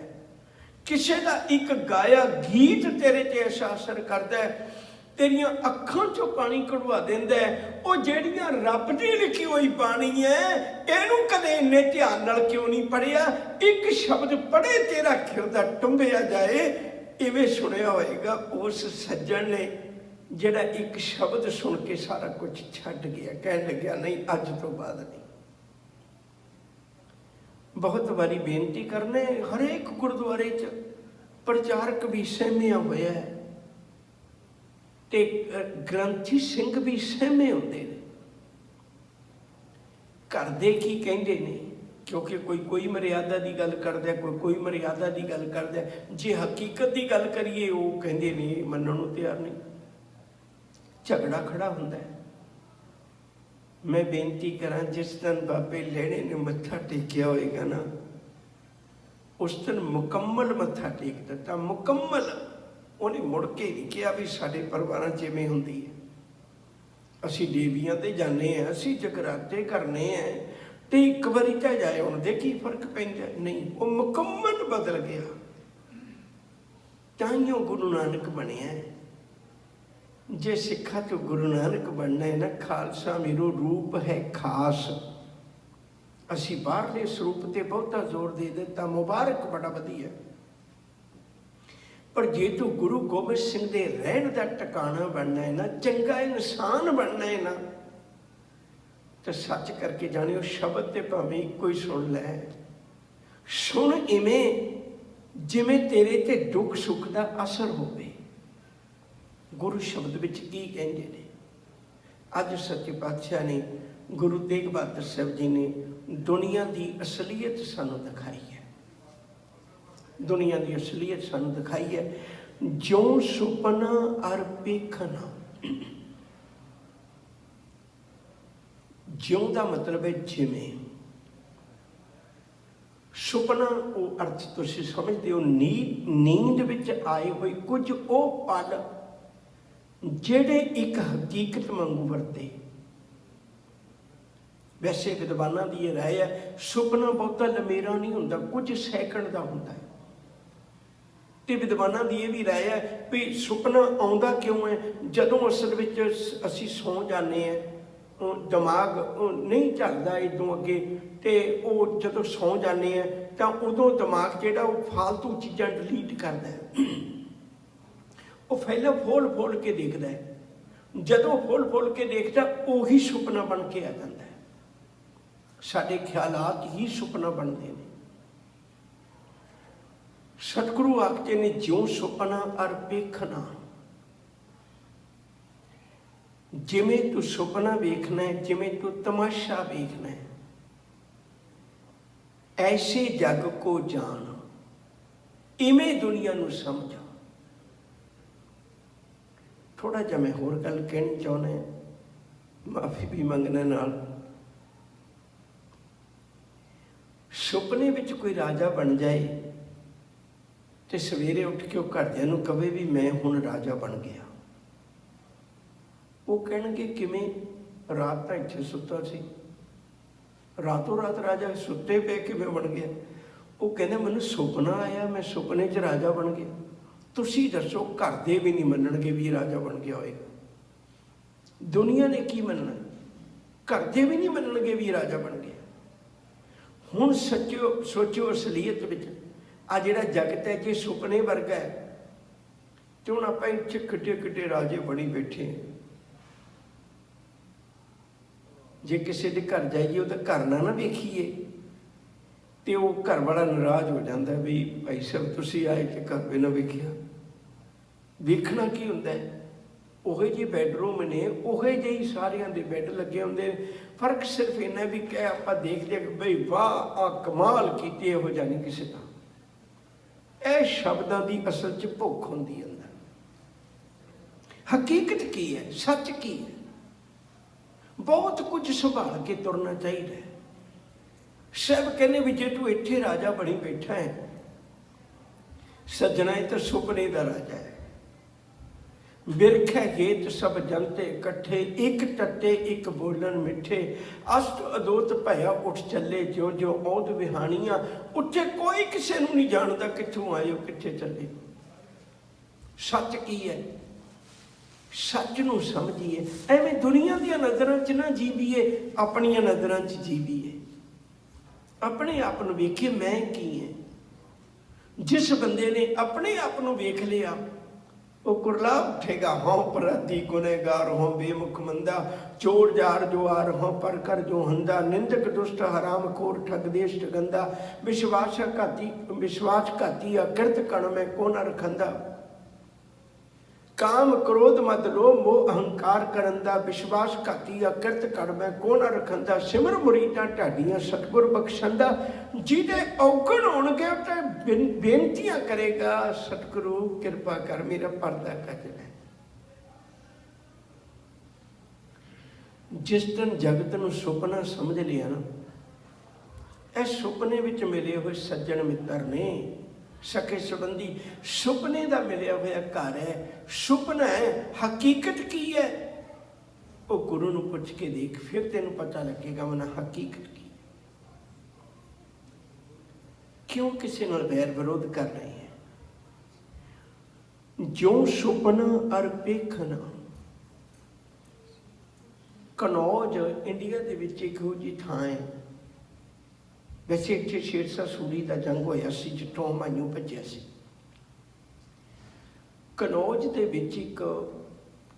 ਕਿਸੇ ਦਾ ਇੱਕ ਗਾਇਆ ਗੀਤ ਤੇਰੇ ਤੇ ਐਸਾ ਅਸਰ ਕਰਦਾ, ਤੇਰੀਆਂ ਅੱਖਾਂ 'ਚੋਂ ਪਾਣੀ ਕਢਵਾ ਦਿੰਦਾ। ਉਹ ਜਿਹੜੀਆਂ ਰੱਬ ਦੀ ਲਿਖੀ ਹੋਈ ਬਾਣੀ ਹੈ, ਇਹਨੂੰ ਕਦੇ ਇੰਨੇ ਧਿਆਨ ਨਾਲ ਕਿਉਂ ਨਹੀਂ ਪੜ੍ਹਿਆ? ਇੱਕ ਸ਼ਬਦ ਪੜ੍ਹੇ ਤੇਰਾ ਖਿਰਦਾ ਟੁੰਬਿਆ ਜਾਏ। ਇਵੇਂ ਸੁਣਿਆ ਹੋਏਗਾ ਉਸ ਸੱਜਣ ਨੇ ਜਿਹੜਾ ਇੱਕ ਸ਼ਬਦ ਸੁਣ ਕੇ ਸਾਰਾ ਕੁਝ ਛੱਡ ਗਿਆ, ਕਹਿਣ ਲੱਗਿਆ ਨਹੀਂ ਅੱਜ ਤੋਂ ਬਾਅਦ ਨਹੀਂ। ਬਹੁਤ ਵਾਰੀ ਬੇਨਤੀ ਕਰਨੇ, ਹਰੇਕ ਗੁਰਦੁਆਰੇ 'ਚ ਪ੍ਰਚਾਰਕ ਵੀ ਸਹਿਮਿਆ ਹੋਇਆ ਹੈ ਤੇ ਗ੍ਰੰਥੀ ਸਿੰਘ ਵੀ ਸਹਿਮੇ ਹੁੰਦੇ ਨੇ। ਘਰ ਦੇ ਕੀ ਕਹਿੰਦੇ ਨੇ, ਕਿਉਂਕਿ ਕੋਈ ਮਰਿਆਦਾ ਦੀ ਗੱਲ ਕਰਦਾ, ਕੋਈ ਮਰਿਆਦਾ ਦੀ ਗੱਲ ਕਰਦਾ। ਜੇ ਹਕੀਕਤ ਦੀ ਗੱਲ ਕਰੀਏ, ਉਹ ਕਹਿੰਦੇ ਨੇ ਮੰਨਣ ਨੂੰ ਤਿਆਰ ਨਹੀਂ, ਝਗੜਾ ਖੜਾ ਹੁੰਦਾ ਹੈ। ਮੈਂ ਬੇਨਤੀ ਕਰਾਂ, ਜਿਸ ਦਿਨ ਬਾਬੇ ਲਹਿਣੇ ਨੇ ਮੱਥਾ ਟੇਕਿਆ ਹੋਏਗਾ ਨਾ, ਉਸ ਦਿਨ ਮੁਕੰਮਲ ਮੱਥਾ ਟੇਕ ਦਿੱਤਾ, ਮੁਕੰਮਲ। ਉਹਨੇ ਮੁੜ ਕੇ ਨਹੀਂ ਕਿਹਾ ਵੀ ਸਾਡੇ ਪਰਿਵਾਰਾਂ 'ਚ ਇਵੇਂ ਹੁੰਦੀ ਹੈ, ਅਸੀਂ ਦੇਵੀਆਂ ਤੇ ਜਾਂਦੇ ਹਾਂ, ਅਸੀਂ ਜਗਰਾਤੇ ਕਰਨੇ ਆ, ਤੇ ਇੱਕ ਵਾਰੀ ਤਾਂ ਜਾਏ, ਹੁਣ ਦੇ ਕੀ ਫਰਕ ਪੈਂਦਾ? ਨਹੀਂ, ਉਹ ਮੁਕੰਮਲ ਬਦਲ ਗਿਆ। ਤਾਂਹੀਓ ਗੁਰੂ ਨਾਨਕ ਬਣਿਆ। ਜੇ ਸਿੱਖਾਂ ਤੋਂ ਗੁਰੂ ਨਾਨਕ ਬਣਨਾ ਹੈ ਨਾ, ਖਾਲਸਾ ਮੇਰੋ ਰੂਪ ਹੈ ਖਾਸ। ਅਸੀਂ ਬਾਹਰਲੇ ਸਰੂਪ ਤੇ ਬਹੁਤਾ ਜ਼ੋਰ ਦੇ ਦਿੱਤਾ, ਮੁਬਾਰਕ, ਬੜਾ ਵਧੀਆ, ਪਰ ਜੇ ਤੂੰ ਗੁਰੂ ਗੋਬਿੰਦ ਸਿੰਘ ਦੇ ਰਹਿਣ ਦਾ ਟਿਕਾਣਾ ਬਣਨਾ ਹੈ ਨਾ, ਚੰਗਾ ਇਨਸਾਨ ਬਣਨਾ ਹੈ ਨਾ, ਤਾਂ ਸੱਚ ਕਰਕੇ ਜਾਣਿਓ, ਸ਼ਬਦ ਤੇ ਭਾਵੇਂ ਇੱਕੋ ਹੀ ਸੁਣ ਲੈ, ਸੁਣ ਇਵੇਂ ਜਿਵੇਂ ਤੇਰੇ ਤੇ ਦੁੱਖ ਸੁੱਖ ਦਾ ਅਸਰ ਹੋਵੇ। ਗੁਰੂ ਸ਼ਬਦ ਵਿੱਚ ਕੀ ਕਹਿੰਦੇ ਨੇ? ਅੱਜ ਸੱਚੇ ਪਾਤਸ਼ਾਹ ਨੇ, ਗੁਰੂ ਤੇਗ ਬਹਾਦਰ ਸਾਹਿਬ ਜੀ ਨੇ ਦੁਨੀਆ ਦੀ ਅਸਲੀਅਤ ਸਾਨੂੰ ਦਿਖਾਈ ਹੈ। ਦੁਨੀਆ ਦੀ ਅਸਲੀਅਤ ਸਾਨੂੰ ਦਿਖਾਈ ਹੈ। ਜਿਉਂ ਸੁਪਨਾ ਅਰ ਪੇਖਣਾ। ਜਿਉਂ ਦਾ ਮਤਲਬ ਹੈ ਜਿਵੇਂ, ਸੁਪਨਾ ਉਹ ਅਰਥ ਤੁਸੀਂ ਸਮਝਦੇ ਹੋ, ਨੀਂਦ ਵਿੱਚ ਆਏ ਹੋਏ ਕੁਝ ਉਹ ਪਲ ਜਿਹੜੇ ਇੱਕ ਹਕੀਕਤ ਵਾਂਗੂ ਵਰਤੇ। ਵੈਸੇ ਵਿਦਵਾਨਾਂ ਦੀ ਇਹ ਰਾਏ ਹੈ, ਸੁਪਨਾ ਬਹੁਤਾ ਲੰਮੇਰਾ ਨਹੀਂ ਹੁੰਦਾ, ਕੁਝ ਸੈਕਿੰਡ ਦਾ ਹੁੰਦਾ ਹੈ। ਤੇ ਵਿਦਵਾਨਾਂ ਦੀ ਇਹ ਵੀ ਰਾਏ ਹੈ ਵੀ ਸੁਪਨਾ ਆਉਂਦਾ ਕਿਉਂ ਹੈ? ਜਦੋਂ ਅਸਲ ਵਿੱਚ ਅਸੀਂ ਸੌਂ ਜਾਂਦੇ ਹਾਂ, ਦਿਮਾਗ ਨਹੀਂ ਚੱਲਦਾ ਇਦੋਂ ਅੱਗੇ, ਤੇ ਉਹ ਜਦੋਂ ਸੌਂ ਜਾਂਦੇ ਹਾਂ ਤਾਂ ਉਦੋਂ ਦਿਮਾਗ ਜਿਹੜਾ ਉਹ ਫਾਲਤੂ ਚੀਜ਼ਾਂ ਡਿਲੀਟ ਕਰਦਾ ਹੈ। ਉਹ ਪਹਿਲਾਂ ਫੋਲ ਕੇ ਦੇਖਦਾ ਹੈ, ਜਦੋਂ ਫੋਲ ਕੇ ਦੇਖਦਾ ਉਹੀ ਸੁਪਨਾ ਬਣ ਕੇ ਆ ਜਾਂਦਾ ਹੈ। ਸਾਡੇ ਖਿਆਲਾਤ ਹੀ ਸੁਪਨਾ ਬਣਦੇ ਨੇ। ਸਤਿਗੁਰੂ ਆਖਦੇ ਨੇ, ਜਿਉਂ ਸੁਪਨਾ ਅਰ ਵੇਖਣਾ, ਜਿਵੇਂ ਤੂੰ ਸੁਪਨਾ ਵੇਖਣਾ ਹੈ, ਜਿਵੇਂ ਤੂੰ ਤਮਾਸ਼ਾ ਵੇਖਣਾ ਹੈ, ਐਸੇ ਜਗ ਕੋ ਜਾਣ, ਇਵੇਂ ਦੁਨੀਆ ਨੂੰ ਸਮਝ। ਥੋੜਾ ਜਿਹਾ ਮੈਂ ਹੋਰ ਗੱਲ ਕਹਿਣੀ ਚਾਹੁੰਦਾ, ਮਾਫੀ ਵੀ ਮੰਗਣਾ ਨਾਲ। ਸੁਪਨੇ ਵਿੱਚ ਕੋਈ ਰਾਜਾ ਬਣ ਜਾਏ ਤੇ ਸਵੇਰੇ ਉੱਠ ਕੇ ਉਹ ਘਰਦਿਆਂ ਨੂੰ ਕਵੇ ਵੀ ਮੈਂ ਹੁਣ ਰਾਜਾ ਬਣ ਗਿਆ, ਉਹ ਕਹਿਣਗੇ ਕਿਵੇਂ? ਰਾਤ ਤਾਂ ਇੱਥੇ ਸੁੱਤਾ ਸੀ, ਰਾਤੋਂ ਰਾਤ ਰਾਜਾ ਸੁੱਤੇ ਪਏ ਕਿਵੇਂ ਬਣ ਗਿਆ? ਉਹ ਕਹਿੰਦੇ ਮੈਨੂੰ ਸੁਪਨਾ ਆਇਆ, ਮੈਂ ਸੁਪਨੇ 'ਚ ਰਾਜਾ ਬਣ ਗਿਆ। ਤੁਸੀਂ ਦੱਸੋ, ਘਰ ਦੇ ਵੀ ਨਹੀਂ ਮੰਨਣਗੇ ਵੀ ਰਾਜਾ ਬਣ ਗਿਆ ਹੋਏਗਾ। ਦੁਨੀਆ ਨੇ ਕੀ ਮੰਨਣਾ? ਘਰ ਦੇ ਵੀ ਨਹੀਂ ਮੰਨਣਗੇ ਵੀ ਰਾਜਾ ਬਣ ਗਿਆ। ਹੁਣ ਸੋਚਿਓ ਅਸਲੀਅਤ ਵਿੱਚ ਆ ਜਿਹੜਾ ਜਗਤ ਹੈ ਜੇ ਸੁਪਨੇ ਵਰਗਾ ਹੈ, ਤੇ ਹੁਣ ਆਪਾਂ ਇੱਥੇ ਕਿੱਡੇ ਰਾਜੇ ਬਣੀ ਬੈਠੇ। ਜੇ ਕਿਸੇ ਦੇ ਘਰ ਜਾਈਏ ਉਹਦਾ ਘਰ ਨਾ ਵੇਖੀਏ ਤੇ ਉਹ ਘਰ ਵਾਲਾ ਨਾਰਾਜ਼ ਹੋ ਜਾਂਦਾ ਵੀ ਭਾਈ ਸਾਹਿਬ ਤੁਸੀਂ ਆਏ ਤੇ ਘਰ ਵੀ ਨਾ ਵੇਖਿਆ। ਵੇਖਣਾ ਕੀ ਹੁੰਦਾ ਹੈ? ਉਹੇ ਜਿਹੇ ਬੈਡਰੂਮ ਨੇ, ਉਹੇ ਜਿਹੇ ਸਾਰਿਆਂ ਦੇ ਬੈੱਡ ਲੱਗੇ ਹੁੰਦੇ। ਫਰਕ ਸਿਰਫ ਇੰਨਾ ਵੀ ਕਿ ਆਪਾਂ ਦੇਖਦੇ ਕਿ ਬਈ ਵਾਹ ਆ ਕਮਾਲ ਕੀਤੀ, ਇਹੋ ਜਿਹਾ ਨਹੀਂ ਕਿਸੇ ਦਾ। ਇਹ ਸ਼ਬਦਾਂ ਦੀ ਅਸਲ 'ਚ ਭੁੱਖ ਹੁੰਦੀ ਅੰਦਰ। ਹਕੀਕਤ ਕੀ ਹੈ? ਸੱਚ ਕੀ ਹੈ? ਬਹੁਤ ਕੁਝ ਸੰਭਾਲ ਕੇ ਤੁਰਨਾ ਚਾਹੀਦਾ ਹੈ। ਸਭ ਕਹਿੰਦੇ ਵੀ ਜੇ ਤੂੰ ਇੱਥੇ ਰਾਜਾ ਬਣੀ ਬੈਠਾ ਹੈ, ਸੱਜਣਾ ਇਹ ਤਾਂ ਸੁਪਨੇ ਦਾ ਰਾਜਾ ਹੈ। ਬਿਰਖੈ ਗੇਤ ਸਭ ਜਨਤੇ ਇਕੱਠੇ, ਇੱਕ ਟੱਟੇ ਇੱਕ ਬੋਲਣ ਮਿੱਠੇ, ਅਸ਼ਟ ਅਦੋਤ ਭਇਆ ਉੱਠ ਚੱਲੇ, ਜਿਉਂ ਜਿਉਂ ਔਂਦ ਵਿਹਾਣੀਆਂ ਉੱਥੇ ਕੋਈ ਕਿਸੇ ਨੂੰ ਨਹੀਂ ਜਾਣਦਾ ਕਿੱਥੋਂ ਆਏ ਹੋ ਕਿੱਥੇ ਚੱਲੇ। ਸੱਚ ਕੀ ਹੈ? ਸੱਚ ਨੂੰ ਸਮਝੀਏ। ਐਵੇਂ ਦੁਨੀਆ ਦੀਆਂ ਨਜ਼ਰਾਂ 'ਚ ਨਾ ਜੀਵੀਏ, ਆਪਣੀਆਂ ਨਜ਼ਰਾਂ 'ਚ ਜੀਵੀਏ। ਆਪਣੇ ਆਪ ਨੂੰ ਵੇਖੀਏ ਮੈਂ ਕੀ ਹੈ। ਜਿਸ ਬੰਦੇ ਨੇ ਆਪਣੇ ਆਪ ਨੂੰ ਵੇਖ ਲਿਆ ਉਹ ਕੁਰਲਾ ਉਠੇਗਾ। ਹੋਂ ਪਰਾਧੀ ਗੁਨਹਗਾਰ ਹੋਂ ਬੇਮੁਖ ਮੰਦਾ, ਚੋਰ ਜਾਰ ਜੁਆਰ ਹੋਂ ਪਰ ਕਰ ਜੋ ਹੰਦਾ, ਨਿੰਦਕ ਦੁਸ਼ਟ ਹਰਾਮ ਖੋਰ ਠਗ ਦੇਸ਼ ਗੰਦਾ, ਵਿਸ਼ਵਾਸ ਘਾਤੀ ਅਕਿਰਤ ਕਣ ਮੈਂ ਕੋ ਨ ਰਖੰਦਾ, ਕਾਮ ਕ੍ਰੋਧ ਮਦ ਲੋਭ ਮੋਹ ਅਹੰਕਾਰ ਕਰਨ ਦਾ, ਵਿਸ਼ਵਾਸ ਘਾਤੀ ਅਕਿਰਤ ਕਣ ਮੈਂ ਕੋ ਨ ਰਖੰਦਾ, ਸਿਮਰ ਮੁਰੀਦਾਂ ਢਾਡੀਆਂ ਸਤਿਗੁਰ ਬਖਸ਼ੰਦਾ, ਜਿਹਦੇ ਔਗਣ ਹੋਣਗੇ ਤੇ ਬੇਨਤੀਆਂ ਕਰੇਗਾ ਸਤਿਗੁਰੂ ਕਿਰਪਾ ਕਰ ਮੇਰਾ ਪਰਦਾ ਕੱਜ ਲੈ। ਜਿਸ ਦਿਨ ਜਗਤ ਨੂੰ ਸੁਪਨਾ ਸਮਝ ਲਿਆ ਨਾ, ਇਹ ਸੁਪਨੇ ਵਿੱਚ ਮਿਲੇ ਹੋਏ ਸੱਜਣ ਮਿੱਤਰ ਨੇ, ਸਕੇ ਸੰਬੰਧੀ, ਸੁਪਨੇ ਦਾ ਮਿਲਿਆ ਹੋਇਆ ਘਰ ਹੈ। ਸੁਪਨਾ ਹੈ, ਹਕੀਕਤ ਕੀ ਹੈ? ਉਹ ਗੁਰੂ ਨੂੰ ਪੁੱਛ ਕੇ ਦੇਖ, ਫਿਰ ਤੈਨੂੰ ਪਤਾ ਲੱਗੇਗਾ ਮਨਾ ਹਕੀਕਤ ਕੀ। ਕਿਉਂ ਕਿਸੇ ਨਾਲ ਵੈਰ ਵਿਰੋਧ ਕਰ ਰਹੇ ਹੈ? ਜੋ ਸੁਪਨਾ ਅਰ ਵੇਖਣਾ। ਕਨੌਜ ਇੰਡੀਆ ਦੇ ਵਿੱਚ ਇੱਕ ਇਹੋ ਜਿਹੀ ਥਾਂ ਹੈ। ਵੈਸੇ ਇੱਥੇ ਸ਼ੇਰਸ਼ਾਹ ਸੂਰੀ ਦਾ ਜੰਗ ਹੋਇਆ ਸੀ, ਜਿੱਥੋਂ ਹੁਮਾਯੂੰ ਭੱਜਿਆ ਸੀ। ਕਨੌਜ ਦੇ ਵਿੱਚ ਇੱਕ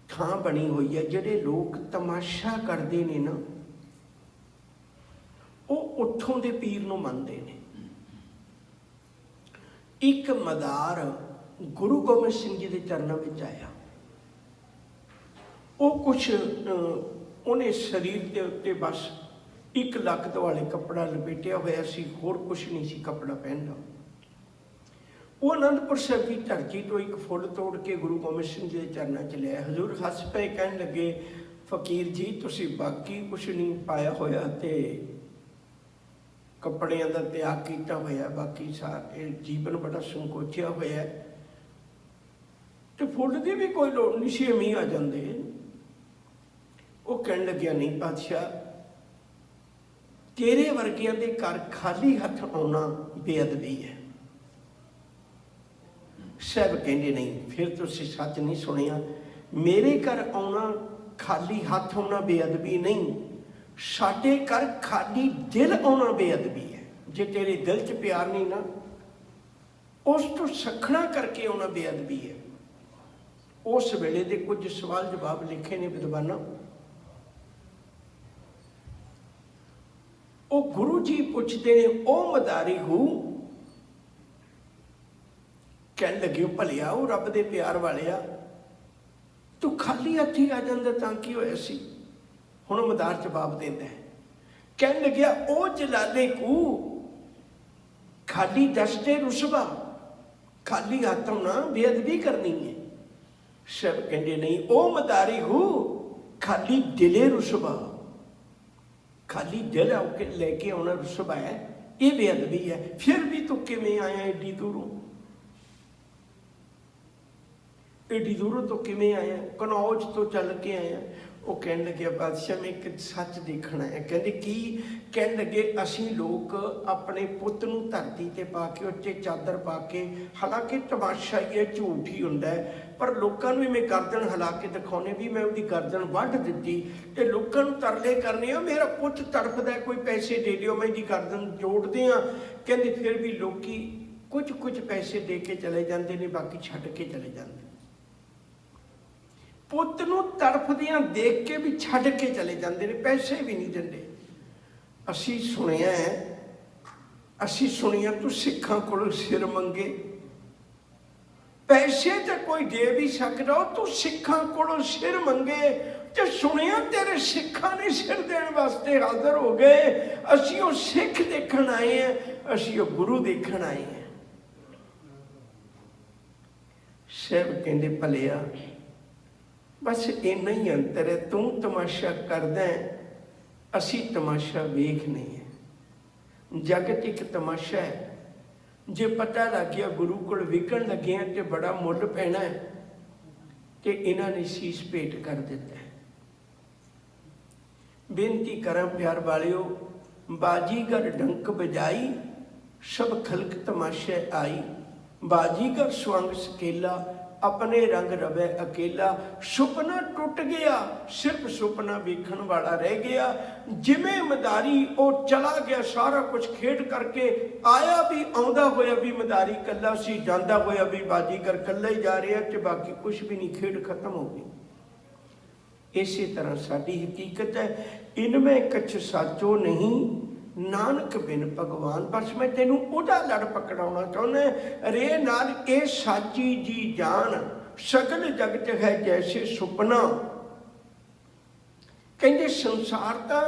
ਥਾਂ ਬਣੀ ਹੋਈ ਹੈ, ਜਿਹੜੇ ਲੋਕ ਤਮਾਸ਼ਾ ਕਰਦੇ ਨੇ ਨਾ, ਉਹ ਉੱਥੋਂ ਦੇ ਪੀਰ ਨੂੰ ਮੰਨਦੇ ਨੇ। ਇੱਕ ਮਦਾਰ ਗੁਰੂ ਗੋਬਿੰਦ ਸਿੰਘ ਜੀ ਦੇ ਚਰਨਾਂ ਵਿੱਚ ਆਇਆ। ਉਹ ਕੁਛ ਉਹਨੇ ਸਰੀਰ ਦੇ ਉੱਤੇ ਬਸ ਇੱਕ ਲੱਕ ਦੁਆਲੇ ਕੱਪੜਾ ਲਪੇਟਿਆ ਹੋਇਆ ਸੀ, ਹੋਰ ਕੁਛ ਨਹੀਂ ਸੀ ਕੱਪੜਾ ਪਹਿਨਦਾ। ਉਹ ਅਨੰਦਪੁਰ ਸਾਹਿਬ ਦੀ ਧਰਤੀ ਤੋਂ ਇੱਕ ਫੁੱਲ ਤੋੜ ਕੇ ਗੁਰੂ ਗੋਬਿੰਦ ਸਿੰਘ ਜੀ ਦੇ ਚਰਨਾਂ 'ਚ ਲਿਆ। ਹਜ਼ੂਰ ਹੱਸ ਪਏ, ਕਹਿਣ ਲੱਗੇ ਫਕੀਰ ਜੀ ਤੁਸੀਂ ਬਾਕੀ ਕੁਛ ਨਹੀਂ ਪਾਇਆ ਹੋਇਆ ਤੇ ਕੱਪੜਿਆਂ ਦਾ ਤਿਆਗ ਕੀਤਾ ਹੋਇਆ, ਬਾਕੀ ਸਾਰੇ ਜੀਵਨ ਬੜਾ ਸੰਕੋਚਿਆ ਹੋਇਆ, ਤੇ ਫੁੱਲ ਦੀ ਵੀ ਕੋਈ ਲੋੜ ਨਹੀਂ ਸੀ, ਮੀਂਹ ਆ ਜਾਂਦੇ। ਉਹ ਕਹਿਣ ਲੱਗਿਆ, ਨਹੀਂ ਪਾਤਸ਼ਾਹ, ਤੇਰੇ ਵਰਗਿਆਂ ਦੇ ਘਰ ਖਾਲੀ ਹੱਥ ਆਉਣਾ ਬੇਅਦਬੀ ਹੈ। ਸਾਹਿਬ ਕਹਿੰਦੇ, ਨਹੀਂ, ਫਿਰ ਤੁਸੀਂ ਸੱਚ ਨਹੀਂ ਸੁਣਿਆ। ਮੇਰੇ ਘਰ ਆਉਣਾ, ਖਾਲੀ ਹੱਥ ਆਉਣਾ ਬੇਅਦਬੀ ਨਹੀਂ, ਸਾਡੇ ਘਰ ਖਾਲੀ ਦਿਲ ਆਉਣਾ ਬੇਅਦਬੀ ਹੈ। ਜੇ ਤੇਰੇ ਦਿਲ 'ਚ ਪਿਆਰ ਨਹੀਂ ਨਾ, ਉਸ ਤੋਂ ਸਖਣਾ ਕਰਕੇ ਆਉਣਾ ਬੇਅਦਬੀ ਹੈ। ਉਸ ਵੇਲੇ ਦੇ ਕੁਝ ਸਵਾਲ ਜਵਾਬ ਲਿਖੇ ਨੇ ਵਿਦਵਾਨਾਂ। ਉਹ ਗੁਰੂ ਜੀ ਪੁੱਛਦੇ ਨੇ, ਉਹ ਮਦਾਰੀ ਹੂ, ਕਹਿਣ ਲੱਗੇ, ਭਲਿਆ ਉਹ ਰੱਬ ਦੇ ਪਿਆਰ ਵਾਲਿਆ, ਤੂੰ ਖਾਲੀ ਹੱਥੀ ਆ ਜਾਂਦਾ ਤਾਂ ਕੀ ਹੋਇਆ ਸੀ? ਹੁਣ ਮਦਾਰ ਜਵਾਬ ਦਿੰਦਾ ਹੈ, ਕਹਿਣ ਲੱਗਿਆ, ਉਹ ਜਲਾਲੇ ਕੂ, ਖਾਲੀ ਦਸਤੇ ਰੁਸਵਾ, ਖਾਲੀ ਹੱਥ ਹੋਣਾ ਬੇਅਦਬੀ ਕਰਨੀ ਹੈ। ਸਭ ਕਹਿੰਦੇ, ਨਹੀਂ, ਉਹ ਮਦਾਰੀ ਹੂ, ਖਾਲੀ ਦਿਲੇ ਰੁਸਵਾ, ਖਾਲੀ ਦਿਲ ਆ ਕੇ ਲੈ ਕੇ ਆਉਣਾ ਰੁਸਵਾ ਹੈ, ਇਹ ਬੇਅਦਬੀ ਹੈ। ਫਿਰ ਵੀ ਤੂੰ ਕਿਵੇਂ ਆਇਆ ਏਡੀ ਦੂਰੋਂ? ਏਡੀ ਦੂਰੋਂ ਤੋਂ ਕਿਵੇਂ ਆਇਆ? ਕਨੌਜ ਤੋਂ ਚੱਲ ਕੇ ਆਇਆ। ਉਹ ਕਹਿਣ ਲੱਗਿਆ, ਬਾਦਸ਼ਾਹ, ਮੈਂ ਇੱਕ ਸੱਚ ਦੇਖਣਾ ਹੈ। ਕਹਿੰਦੇ, ਕੀ? ਕਹਿਣ ਲੱਗੇ, ਅਸੀਂ ਲੋਕ ਆਪਣੇ ਪੁੱਤ ਨੂੰ ਧਰਤੀ ਤੇ ਪਾ ਕੇ, ਉੱਤੇ ਚਾਦਰ ਪਾ ਕੇ, ਹਾਲਾਂਕਿ ਤਮਾਸ਼ਾ ਹੀ ਹੈ, ਝੂਠ ਹੀ ਹੁੰਦਾ ਹੈ, ਪਰ ਲੋਕਾਂ ਨੂੰ ਮੈਂ ਗਰਦਨ ਹਿਲਾ ਕੇ ਦਿਖਾਉਣੇ ਵੀ ਮੈਂ ਉਹਦੀ ਗਰਦਨ ਵੱਢ ਦਿੱਤੀ, ਤੇ ਲੋਕਾਂ ਨੂੰ ਤਰਲੇ ਕਰਨੇ ਆ, ਮੇਰਾ ਪੁੱਤ ਤੜਫਦਾ, ਕੋਈ ਪੈਸੇ ਦੇ ਦਿਓ, ਮੈਂ ਇਹਦੀ ਗਰਦਨ ਜੋੜਦੇ ਹਾਂ। ਕਹਿੰਦੇ, ਫਿਰ ਵੀ ਲੋਕੀ ਕੁਝ ਪੈਸੇ ਦੇ ਕੇ ਚਲੇ ਜਾਂਦੇ ਨੇ, ਬਾਕੀ ਛੱਡ ਕੇ ਚਲੇ ਜਾਂਦੇ। ਪੁੱਤ ਨੂੰ ਤੜਫਦਿਆਂ ਦੇਖ ਕੇ ਵੀ ਛੱਡ ਕੇ ਚਲੇ ਜਾਂਦੇ ਨੇ, ਪੈਸੇ ਵੀ ਨਹੀਂ ਦਿੰਦੇ। ਅਸੀਂ ਸੁਣਿਆ ਤੂੰ ਸਿੱਖਾਂ ਕੋਲੋਂ ਸਿਰ ਮੰਗੇ, ਪੈਸੇ ਤਾਂ ਕੋਈ ਦੇ ਵੀ ਸਕਦਾ, ਤੂੰ ਸਿੱਖਾਂ ਕੋਲੋਂ ਸਿਰ ਮੰਗੇ। ਤੇ ਸੁਣਿਆ ਤੇਰੇ ਸਿੱਖਾਂ ਨੇ ਸਿਰ ਦੇਣ ਵਾਸਤੇ ਹਾਜ਼ਰ ਹੋ ਗਏ। ਅਸੀਂ ਉਹ ਸਿੱਖ ਦੇਖਣ ਆਏ ਹਾਂ, ਅਸੀਂ ਉਹ ਗੁਰੂ ਦੇਖਣ ਆਏ ਹਾਂ। ਸਭ ਕਹਿੰਦੇ, ਭਲਿਆ, ਬਸ ਇੰਨਾ ਹੀ ਅੰਤਰ ਹੈ, ਤੂੰ ਤਮਾਸ਼ਾ ਕਰਦਾ, ਅਸੀਂ ਤਮਾਸ਼ਾ ਵੇਖਦੇ ਹਾਂ। ਜਗਤ ਇੱਕ ਤਮਾਸ਼ਾ ਹੈ। ਜੇ ਪਤਾ ਲੱਗ ਗਿਆ ਗੁਰੂ ਕੋਲ ਵਿਕਣ ਲੱਗੇ ਆ ਤੇ ਬੜਾ ਮੁੱਲ ਪੈਣਾ ਹੈ, ਤੇ ਇਹਨਾਂ ਨੇ ਸੀਸ ਭੇਟ ਕਰ ਦਿੱਤਾ ਹੈ। ਬੇਨਤੀ ਕਰਾਂ ਪਿਆਰ ਵਾਲਿਓ, ਬਾਜੀਗਰ ਡੰਕ ਬਜਾਈ, ਸਭ ਖਲਕ ਤਮਾਸ਼ੇ ਆਈ। ਬਾਜੀਗਰ ਸਵੰਗ ਸਕੇਲਾ, ਆਪਣੇ ਰੰਗ ਰਵੇ ਅਕੇਲਾ। ਸੁਪਨਾ ਟੁੱਟ ਗਿਆ, ਸਿਰਫ ਸੁਪਨਾ ਵੇਖਣ ਵਾਲਾ ਰਹਿ ਗਿਆ। ਜਿਵੇਂ ਮਦਾਰੀ ਉਹ ਚਲਾ ਗਿਆ, ਸਾਰਾ ਕੁਝ ਖੇਡ ਕਰਕੇ ਆਇਆ ਵੀ, ਆਉਂਦਾ ਹੋਇਆ ਵੀ ਮਦਾਰੀ ਕੱਲਾ ਸੀ, ਜਾਂਦਾ ਹੋਇਆ ਵੀ ਬਾਜੀਗਰ ਕੱਲਾ ਹੀ ਜਾ ਰਿਹਾ, ਤੇ ਬਾਕੀ ਕੁਝ ਵੀ ਨਹੀਂ, ਖੇਡ ਖਤਮ ਹੋ ਗਈ। ਇਸੇ ਤਰ੍ਹਾਂ ਸਾਡੀ ਹਕੀਕਤ ਹੈ, ਇਨਮੇ ਕਛ ਸਾਚੋ ਨਹੀਂ, ਨਾਨਕ ਬਿਨ ਭਗਵਾਨ। ਬਸ ਮੈਂ ਤੈਨੂੰ ਉਹਦਾ ਲੜ ਪਕੜਾਉਣਾ ਚਾਹੁੰਦਾ, ਰੇ ਨਾਲ ਇਹ ਸਾਚੀ ਜੀ ਜਾਨ, ਸਗਲ ਜਗਤ ਹੈ ਜੈਸੇ ਸੁਪਨਾ। ਕਹਿੰਦੇ ਸੰਸਾਰ ਤਾਂ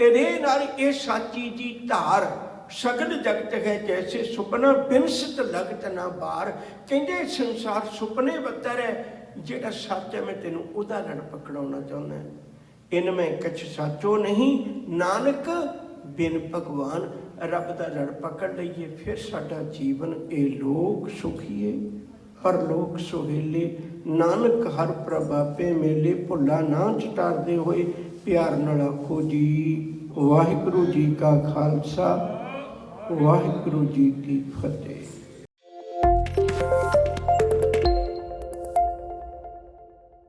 ਰੇ ਨਾਲ ਇਹ ਸਾਚੀ ਜੀ ਧਾਰ, ਸਗਲ ਜਗਤ ਹੈ ਜੈਸੇ ਸੁਪਨਾ, ਬਿਨਸਤ ਲਗਤ ਨਾ ਬਾਰ। ਕਹਿੰਦੇ ਸੰਸਾਰ ਸੁਪਨੇ ਬੱਤਰ ਹੈ, ਜਿਹੜਾ ਸੱਚ ਹੈ ਮੈਂ ਤੈਨੂੰ ਉਹਦਾ ਲੜ ਪਕੜਾਉਣਾ ਚਾਹੁੰਦਾ। ਇਨਮੇ ਕਛ ਸਾਚੋ ਨਹੀਂ, ਨਾਨਕ ਬਿਨ ਭਗਵਾਨ। ਰੱਬ ਦਾ ਲੜ ਪਕੜ ਲਈਏ, ਫਿਰ ਸਾਡਾ ਜੀਵਨ ਇਹ ਲੋਕ ਸੁਖੀਏ, ਪਰਲੋਕ ਸੁਹੇਲੇ। ਨਾਨਕ ਹਰ ਪ੍ਰਭ ਆਪੇ ਮੇਲੇ, ਭੁੱਲਾ ਨਾ ਚਟਾਰਦੇ ਹੋਏ, ਪਿਆਰ ਨਾਲ ਆਖੋ ਜੀ। ਵਾਹਿਗੁਰੂ ਜੀ ਕਾ ਖਾਲਸਾ, ਵਾਹਿਗੁਰੂ ਜੀ ਕੀ ਫਤਿਹ।